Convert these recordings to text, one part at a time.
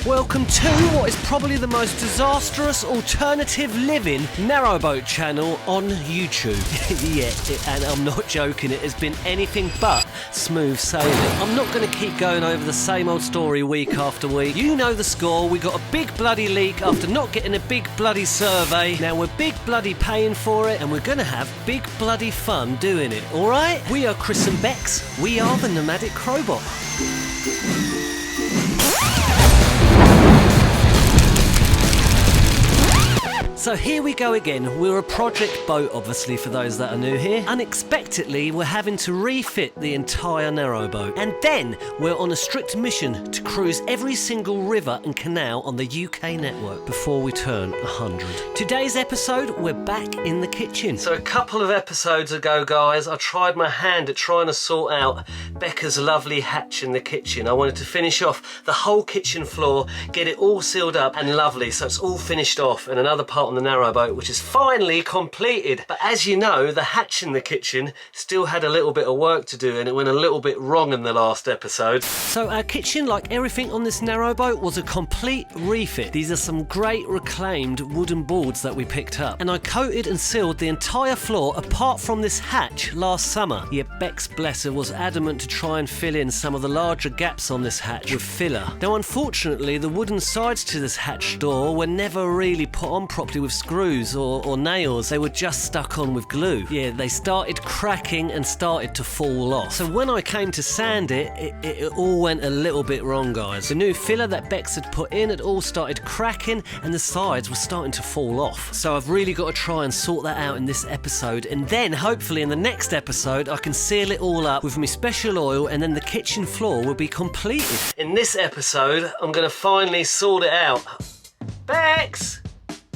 Welcome to what is probably the most disastrous alternative living narrowboat channel on YouTube. Yeah, and I'm not joking, it has been anything but smooth sailing. I'm not going to keep going over the same old story week after week. You know the score, we got a big bloody leak after not getting a big bloody survey. Now we're big bloody paying for it and we're going to have big bloody fun doing it, alright? We are Chris and Bex, we are the Nomadic Crobot. So here we go again. We're a project boat, obviously, for those that are new here. Unexpectedly, we're having to refit the entire narrowboat. And then we're on a strict mission to cruise every single river and canal on the UK network before we turn 100. Today's episode, we're back in the kitchen. So a couple of episodes ago, guys, I tried my hand at trying to sort out Becca's lovely hatch in the kitchen. I wanted to finish off the whole kitchen floor, get it all sealed up and lovely, so it's all finished off, and another part on the narrowboat which is finally completed. But as you know, the hatch in the kitchen still had a little bit of work to do and it went a little bit wrong in the last episode. So our kitchen, like everything on this narrowboat, was a complete refit. These are some great reclaimed wooden boards that we picked up, and I coated and sealed the entire floor apart from this hatch last summer. Yet Bex, bless her, was adamant to try and fill in some of the larger gaps on this hatch with filler. Now unfortunately the wooden sides to this hatch door were never really put on properly with screws or nails. They were just stuck on with glue. Yeah, they started cracking and started to fall off. So when I came to sand it all went a little bit wrong, guys. The new filler that Bex had put in had all started cracking and the sides were starting to fall off. So I've really got to try and sort that out in this episode, and then hopefully in the next episode I can seal it all up with my special oil, and then the kitchen floor will be completed. In this episode I'm going to finally sort it out. Bex!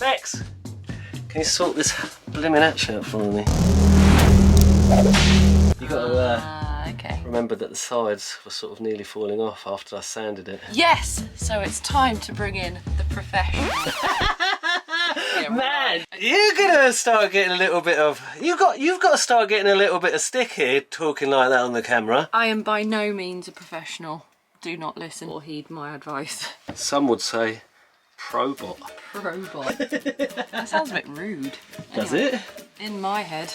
Bex, can you sort this blimmin' hatch out for me? You got to okay. Remember that the sides were sort of nearly falling off after I sanded it. Yes, so it's time to bring in the professional. Yeah, man, you're gonna start getting a little bit of. You've got to start getting a little bit of stick here, talking like that on the camera. I am by no means a professional. Do not listen or heed my advice. Some would say Probot. Probot. That sounds a bit rude. Does it? In my head.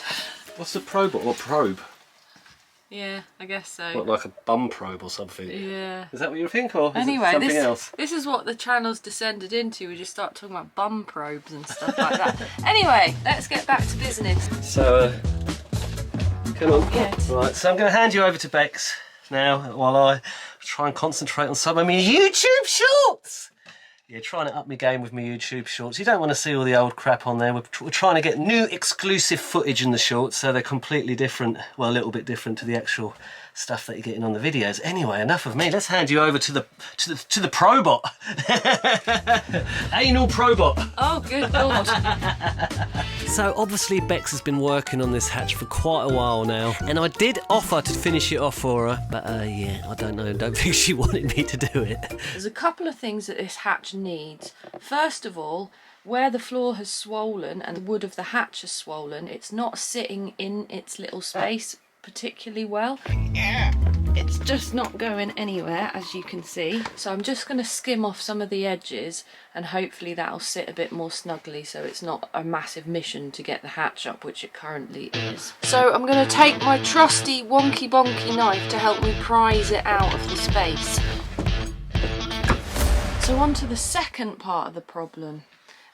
What's a probot or probe? Yeah, I guess so. What, like a bum probe or something? Yeah. Is that what you think, or is anyway, it something else? This is what the channel's descended into. We just start talking about bum probes and stuff like that. Anyway, let's get back to business. So, come on. Good. Right, so I'm going to hand you over to Bex now while I try and concentrate on some of my YouTube shorts. Yeah, trying to up my game with my YouTube shorts. You don't want to see all the old crap on there. We're trying to get new exclusive footage in the shorts, so they're completely different, well, a little bit different to the actual stuff that you're getting on the videos. Anyway, enough of me. Let's hand you over to the Probot. Anal Probot. Oh, good Lord. So obviously Bex has been working on this hatch for quite a while now, and I did offer to finish it off for her, but yeah, I don't think she wanted me to do it. There's a couple of things that this hatch needs. First of all, where the floor has swollen and the wood of the hatch has swollen, it's not sitting in its little space particularly well. It's just not going anywhere, as you can see. So I'm just going to skim off some of the edges and hopefully that'll sit a bit more snugly, so it's not a massive mission to get the hatch up, which it currently is. So I'm going to take my trusty wonky bonky knife to help me prise it out of the space. So on to the second part of the problem,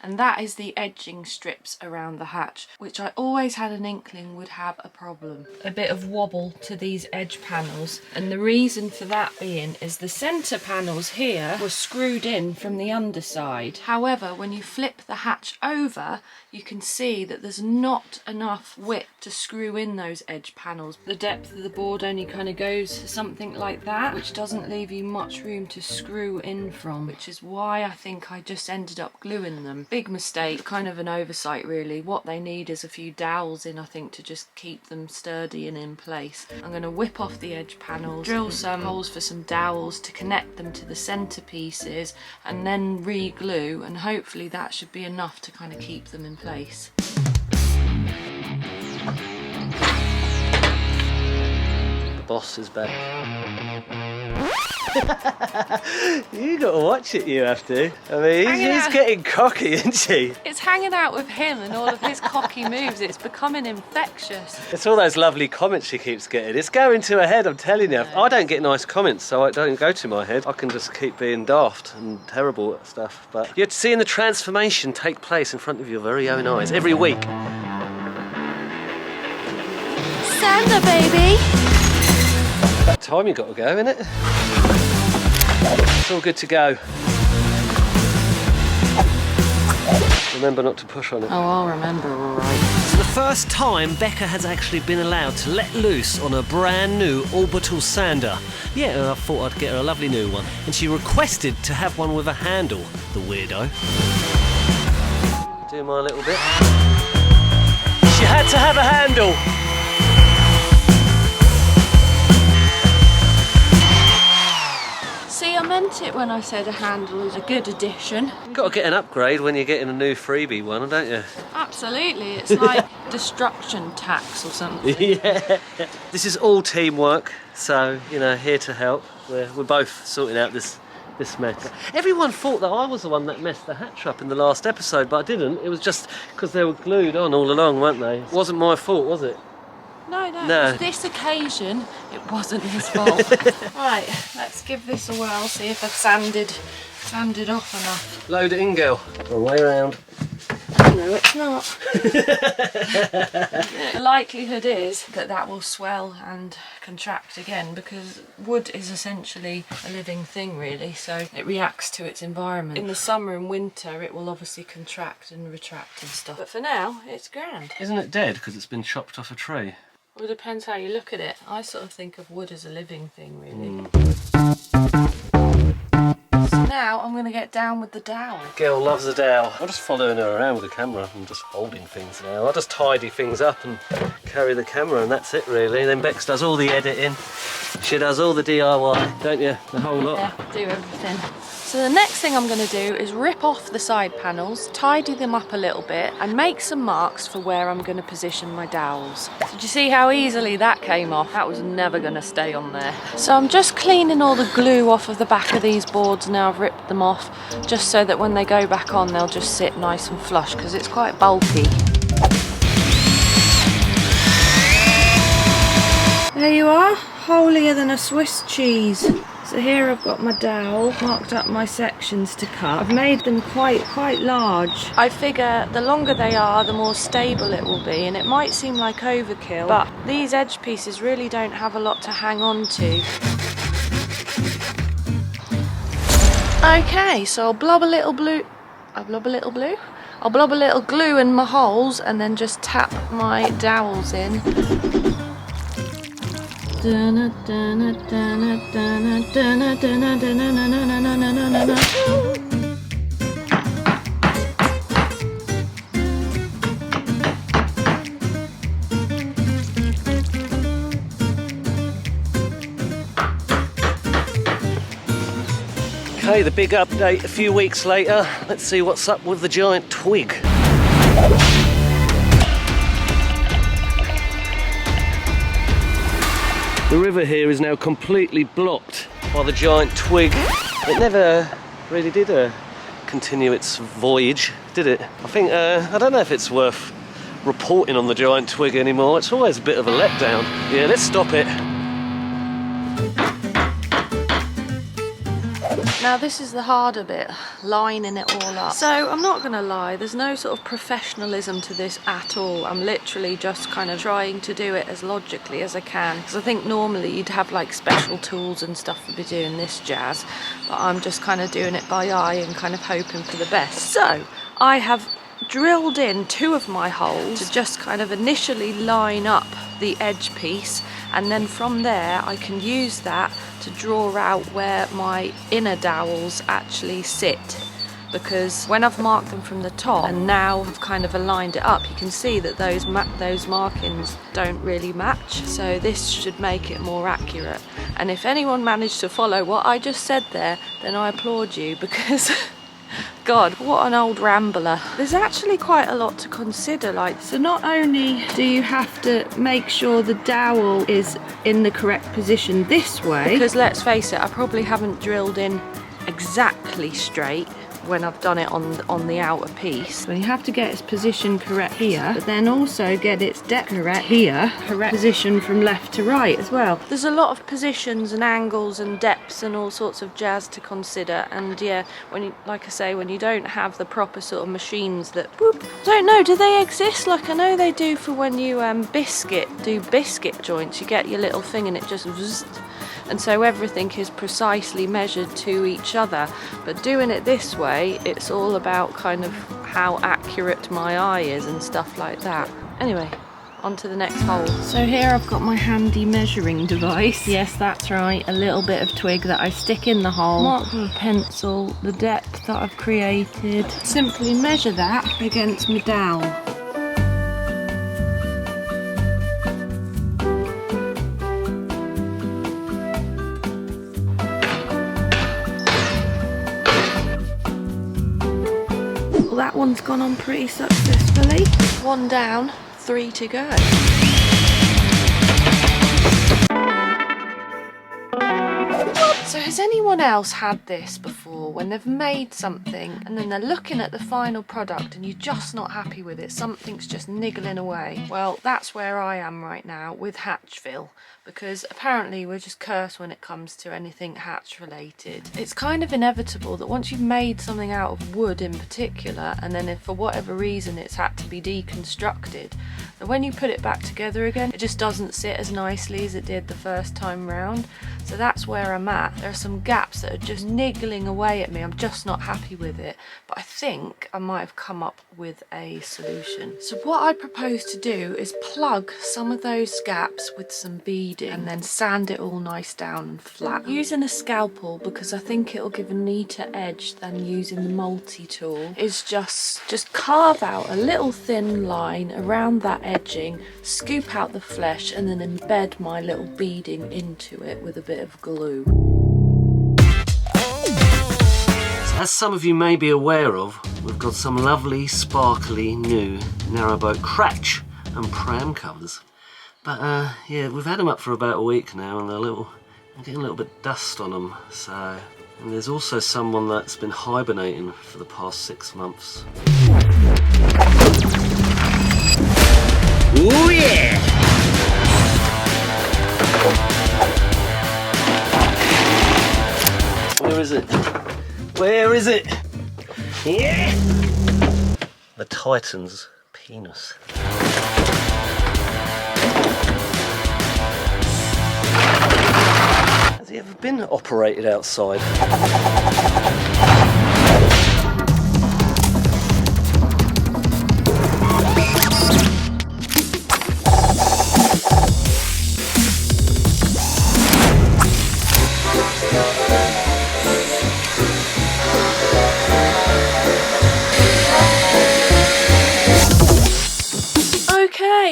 and that is the edging strips around the hatch, which I always had an inkling would have a problem. A bit of wobble to these edge panels, and the reason for that being is the centre panels here were screwed in from the underside. However, when you flip the hatch over, you can see that there's not enough width to screw in those edge panels. The depth of the board only kind of goes to something like that, which doesn't leave you much room to screw in from, which is why I think I just ended up gluing them. Big mistake, kind of an oversight really. What they need is a few dowels in, I think, to just keep them sturdy and in place. I'm going to whip off the edge panels, drill some holes for some dowels to connect them to the centre pieces, and then re-glue, and hopefully that should be enough to kind of keep them in place. The boss is back. You got to watch it, you have to. I mean, he's getting cocky, isn't she? It's hanging out with him and all of his cocky moves. It's becoming infectious. It's all those lovely comments she keeps getting. It's going to her head, I'm telling you. I don't get nice comments, so it don't go to my head. I can just keep being daft and terrible at stuff. But you're seeing the transformation take place in front of your very own eyes every week. Sander, baby! That time you got to go, innit? It's all good to go. Remember not to push on it. Oh, I'll remember, all right. For the first time, Becca has actually been allowed to let loose on a brand new orbital sander. Yeah, I thought I'd get her a lovely new one. And she requested to have one with a handle, the weirdo. Do my little bit. She had to have a handle. See, I meant it when I said a handle is a good addition. You've got to get an upgrade when you're getting a new freebie one, don't you? Absolutely, it's like destruction tax or something. Yeah. This is all teamwork, so, you know, here to help. We're both sorting out this mess. Everyone thought that I was the one that messed the hatch up in the last episode, but I didn't. It was just because they were glued on all along, weren't they? It wasn't my fault, was it? No. This occasion, it wasn't his fault. Right, let's give this a whirl, see if I've sanded off enough. Load it in, girl. Wrong way around. No, it's not. The likelihood is that will swell and contract again, because wood is essentially a living thing, really, so it reacts to its environment. In the summer and winter, it will obviously contract and retract and stuff. But for now, it's grand. Isn't it dead because it's been chopped off a tree? Well, it depends how you look at it. I sort of think of wood as a living thing, really. So now I'm going to get down with the dowel. Girl loves a dowel. I'm just following her around with the camera and just holding things now. I just tidy things up and carry the camera, and that's it really. Then Bex does all the editing. She does all the DIY, don't you? The whole lot. Yeah, do everything. So the next thing I'm going to do is rip off the side panels, tidy them up a little bit, and make some marks for where I'm going to position my dowels. Did you see how easily that came off? That was never going to stay on there. So I'm just cleaning all the glue off of the back of these boards now. I've ripped them off, just so that when they go back on, they'll just sit nice and flush, because it's quite bulky. There you are, holier than a Swiss cheese. So here I've got my dowel, marked up my sections to cut. I've made them quite large. I figure the longer they are, the more stable it will be, and it might seem like overkill, but these edge pieces really don't have a lot to hang on to. Okay, so I'll blob a little glue in my holes and then just tap my dowels in. Okay, the big update a few weeks later. Let's see what's up with the giant twig. The river here is now completely blocked by the giant twig. It never really did continue its voyage, did it? I think, I don't know if it's worth reporting on the giant twig anymore. It's always a bit of a letdown. Yeah, let's stop it. Now this is the harder bit, lining it all up. So I'm not gonna lie, there's no sort of professionalism to this at all. I'm literally just kind of trying to do it as logically as I can, because I think normally you'd have like special tools and stuff to be doing this jazz, but I'm just kind of doing it by eye and kind of hoping for the best. So I have drilled in 2 of my holes to just kind of initially line up the edge piece, and then from there I can use that to draw out where my inner dowels actually sit, because when I've marked them from the top and now I've kind of aligned it up, you can see that those markings don't really match, so this should make it more accurate. And if anyone managed to follow what I just said there, then I applaud you, because God, what an old rambler. There's actually quite a lot to consider, like, so not only do you have to make sure the dowel is in the correct position this way, because let's face it, I probably haven't drilled in exactly straight when I've done it on the outer piece. So you have to get its position correct here, but then also get its depth correct here, correct position from left to right as well. There's a lot of positions and angles and depths and all sorts of jazz to consider, and yeah, when you, like I say, when you don't have the proper sort of machines that, whoop, don't know, do they exist? Like, I know they do for when you do biscuit joints, you get your little thing and it just zzz, and so everything is precisely measured to each other. But doing it this way, it's all about kind of how accurate my eye is and stuff like that. Anyway, on to the next hole. So here I've got my handy measuring device. Yes, that's right, a little bit of twig that I stick in the hole. Mark with a pencil the depth that I've created. Simply measure that against my dowel. That one's gone on pretty successfully. One down, 3 to go. So has anyone else had this before, when they've made something and then they're looking at the final product and you're just not happy with it, something's just niggling away? Well, that's where I am right now with Hatchville, because apparently we're just cursed when it comes to anything hatch related. It's kind of inevitable that once you've made something out of wood in particular, and then if for whatever reason it's had to be deconstructed, that when you put it back together again, it just doesn't sit as nicely as it did the first time round. So that's where I'm at. There are some gaps that are just niggling away at me. I'm just not happy with it, but I think I might have come up with a solution. So what I propose to do is plug some of those gaps with some beading and then sand it all nice down and flat. Using a scalpel, because I think it'll give a neater edge than using the multi-tool, is just carve out a little thin line around that edging, scoop out the flesh and then embed my little beading into it with a bit of glue. As some of you may be aware of, we've got some lovely, sparkly new narrowboat cratch and pram covers. But yeah, we've had them up for about a week now, and I'm getting a little bit of dust on them. So, and there's also someone that's been hibernating for the past 6 months. Ooh yeah! Where is it? Where is it? Yeah! The Titan's penis. Has he ever been operated outside?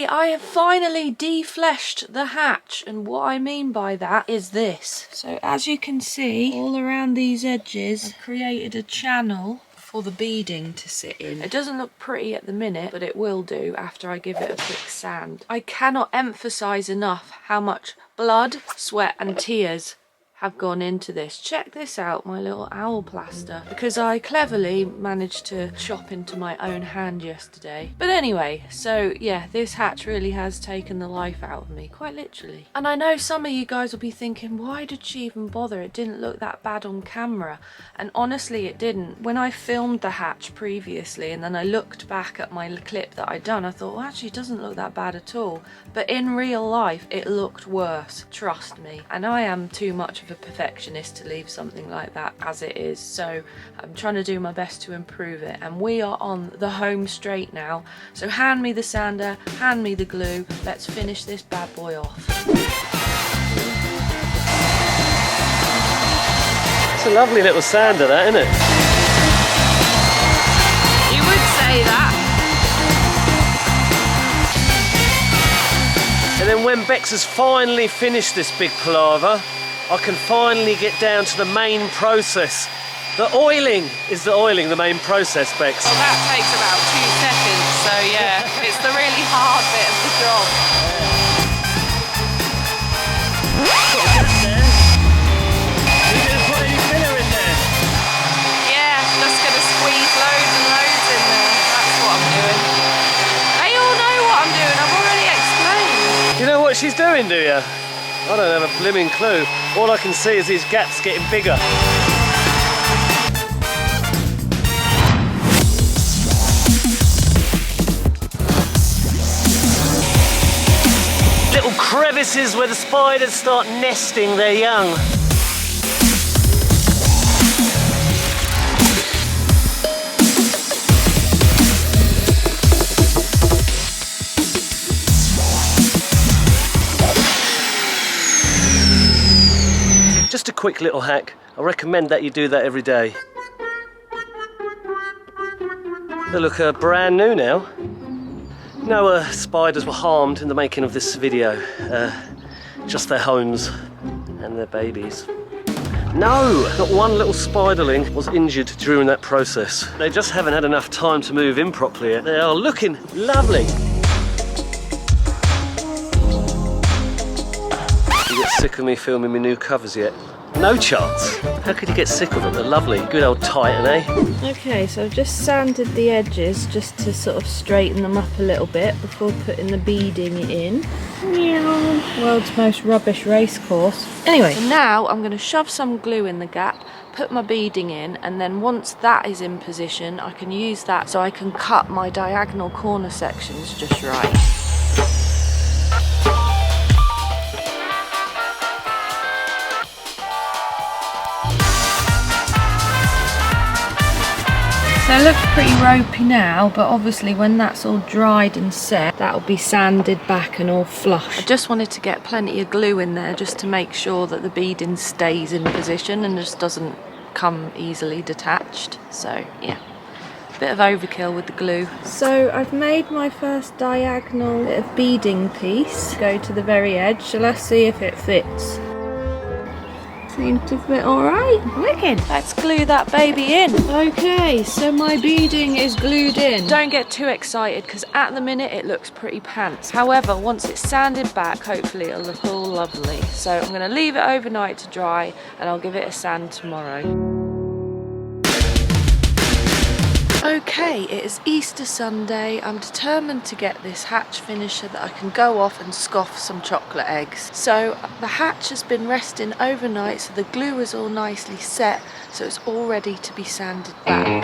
I have finally defleshed the hatch, and what I mean by that is this. So as you can see, all around these edges I've created a channel for the beading to sit in. It doesn't look pretty at the minute, but it will do after I give it a quick sand. I cannot emphasize enough how much blood, sweat and tears have gone into this. Check this out, my little owl plaster, because I cleverly managed to chop into my own hand yesterday. But anyway, so yeah, this hatch really has taken the life out of me, quite literally. And I know some of you guys will be thinking, why did she even bother? It didn't look that bad on camera. And honestly, it didn't. When I filmed the hatch previously and then I looked back at my clip that I'd done, I thought, well, actually it doesn't look that bad at all. But in real life, it looked worse, trust me. And I am too much of a perfectionist to leave something like that as it is, so I'm trying to do my best to improve it, and we are on the home straight now. So hand me the sander, hand me the glue, let's finish this bad boy off. It's a lovely little sander, that, isn't it? You would say that. And then when Bex has finally finished this big palaver, I can finally get down to the main process The oiling is the oiling, the main process, Bex. Well, that takes about 2 seconds, so yeah, it's the really hard bit of the job. Are you going to put any filler in there? Yeah, just going to squeeze loads and loads in there. That's what I'm doing. They all know what I'm doing, I've already explained. You know what she's doing, do you? I don't have a blimmin' clue. All I can see is these gaps getting bigger. Little crevices where the spiders start nesting their young. Just a quick little hack. I recommend that you do that every day. They look brand new now. No spiders were harmed in the making of this video. Just their homes and their babies. No, not one little spiderling was injured during that process. They just haven't had enough time to move in properly yet. They are looking lovely. You get sick of me filming my new covers yet? No chance. How could you get sick of them? They're lovely. Good old Titan, eh? Okay, so I've just sanded the edges just to sort of straighten them up a little bit before putting the beading in. World's most rubbish race course. Anyway, so now I'm going to shove some glue in the gap, put my beading in, and then once that is in position, I can use that so I can cut my diagonal corner sections just right. So it looks pretty ropey now, but obviously when that's all dried and set, that'll be sanded back and all flush. I just wanted to get plenty of glue in there just to make sure that the beading stays in position and just doesn't come easily detached. So yeah, a bit of overkill with the glue. So I've made my first diagonal bit of beading piece, go to the very edge, so let's see if it fits. Seems to fit alright. Wicked. Let's glue that baby in. Okay, so my beading is glued in. Don't get too excited because at the minute it looks pretty pants. However, once it's sanded back, hopefully it'll look all lovely. So I'm going to leave it overnight to dry and I'll give it a sand tomorrow. Okay, it is Easter Sunday. I'm determined to get this hatch finished so that I can go off and scoff some chocolate eggs. So the hatch has been resting overnight, so the glue is all nicely set, so it's all ready to be sanded back.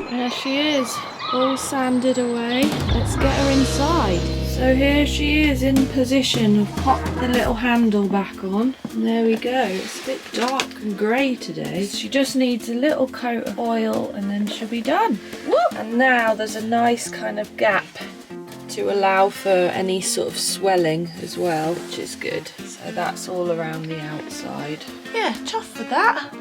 There she is, all sanded away. Let's get her inside. So here she is in position. I've popped the little handle back on. And there we go. It's a bit dark and grey today. She just needs a little coat of oil and then she'll be done. Whoop. And now there's a nice kind of gap to allow for any sort of swelling as well, which is good. So that's all around the outside. Yeah, chuffed with that.